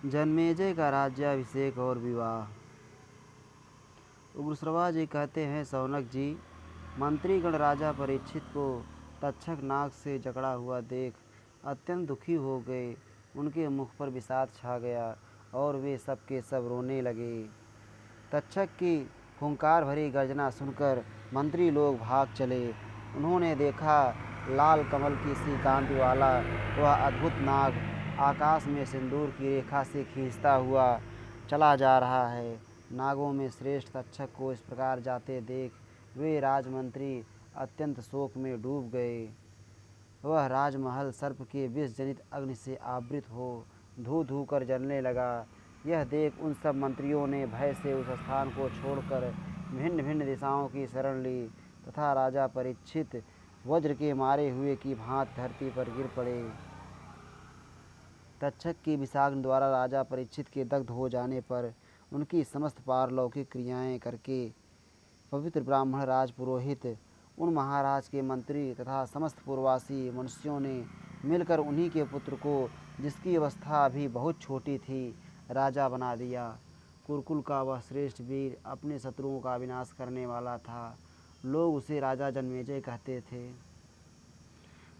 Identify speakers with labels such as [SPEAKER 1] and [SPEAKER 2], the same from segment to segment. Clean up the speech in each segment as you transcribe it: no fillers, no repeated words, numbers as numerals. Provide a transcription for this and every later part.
[SPEAKER 1] जन्मेजय का राज्याभिषेक और विवाह। उग्रश्रवा जी कहते हैं, शौनक जी, मंत्रीगण राजा परीक्षित को तक्षक नाग से जकड़ा हुआ देख अत्यंत दुखी हो गए। उनके मुख पर विषाद छा गया और वे सब के सब रोने लगे। तक्षक की हुंकार भरी गर्जना सुनकर मंत्री लोग भाग चले। उन्होंने देखा लाल कमल की सी कांति वाला वह अद्भुत नाग आकाश में सिंदूर की रेखा से खींचता हुआ चला जा रहा है। नागों में श्रेष्ठ तक्षक को इस प्रकार जाते देख वे राजमंत्री अत्यंत शोक में डूब गए। वह राजमहल सर्प के विष जनित अग्नि से आवृत हो धू धू कर जलने लगा। यह देख उन सब मंत्रियों ने भय से उस स्थान को छोड़कर भिन्न भिन्न दिशाओं की शरण ली तथा राजा परीक्षित वज्र के मारे हुए की भांति धरती पर गिर पड़े। तक्षक की विषाग्नि द्वारा राजा परीक्षित के दग्ध हो जाने पर उनकी समस्त पारलौकिक क्रियाएं करके पवित्र ब्राह्मण राजपुरोहित उन महाराज के मंत्री तथा समस्त पूर्ववासी मनुष्यों ने मिलकर उन्हीं के पुत्र को, जिसकी अवस्था अभी बहुत छोटी थी, राजा बना दिया। कुरुकुल का वह श्रेष्ठ वीर अपने शत्रुओं का विनाश करने वाला था। लोग उसे राजा जन्मेजय कहते थे।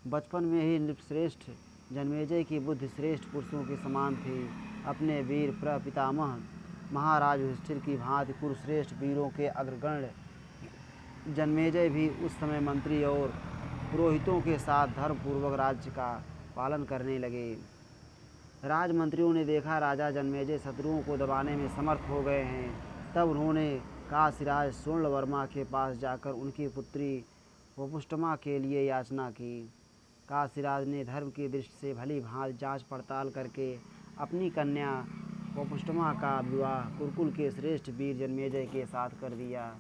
[SPEAKER 1] बचपन में ही नृपश्रेष्ठ जन्मेजय की बुद्धि श्रेष्ठ पुरुषों के समान थी। अपने वीर प्रपितामह महाराज युधिष्ठिर की भांति कुरुश्रेष्ठ वीरों के अग्रगण्य जन्मेजय भी उस समय मंत्री और पुरोहितों के साथ धर्मपूर्वक राज्य का पालन करने लगे। राजमंत्रियों ने देखा राजा जन्मेजय शत्रुओं को दबाने में समर्थ हो गए हैं। तब उन्होंने काशीराज स्वर्णवर्मा के पास जाकर उनकी पुत्री वपुष्टमा के लिए याचना की। काशीराज ने धर्म की दृष्टि से भली भांति जांच पड़ताल करके अपनी कन्या वपुष्टमा का विवाह कुरुकुल के श्रेष्ठ वीर जन्मेजय के साथ कर दिया।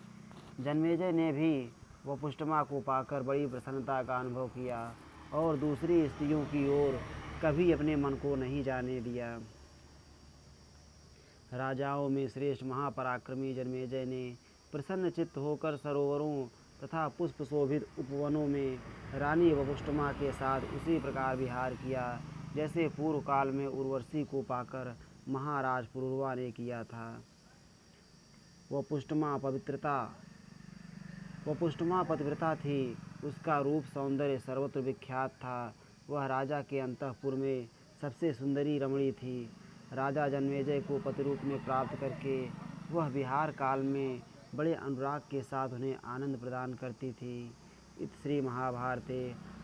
[SPEAKER 1] जन्मेजय ने भी वपुष्टमा को पाकर बड़ी प्रसन्नता का अनुभव किया और दूसरी स्त्रियों की ओर कभी अपने मन को नहीं जाने दिया। राजाओं में श्रेष्ठ महापराक्रमी जन्मेजय ने प्रसन्न चित्त होकर सरोवरों तथा पुष्प शोभित उपवनों में रानी वपुष्टमा के साथ उसी प्रकार विहार किया जैसे पूर्व काल में उर्वशी को पाकर महाराज पुरुरवा ने किया था। वपुष्टमा पतिव्रता थी। उसका रूप सौंदर्य सर्वत्र विख्यात था। वह राजा के अंतःपुर में सबसे सुंदरी रमणी थी। राजा जन्मेजय को पतिरूप में प्राप्त करके वह विहार काल में बड़े अनुराग के साथ उन्हें आनंद प्रदान करती थी। इत श्री महाभारते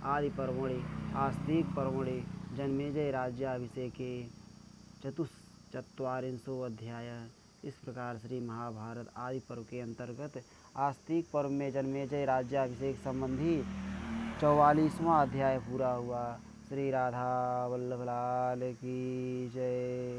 [SPEAKER 1] आदि पर्वणि आस्तिक पर्वणि जन्मेजय राज्याभिषेके चतुश्चत्वारिंशो अध्याय। इस प्रकार श्री महाभारत आदि पर्व के अंतर्गत आस्तिक पर्व में जन्मेजय राज्याभिषेक संबंधी 44वां अध्याय पूरा हुआ। श्री राधा वल्लभ लाल की जय।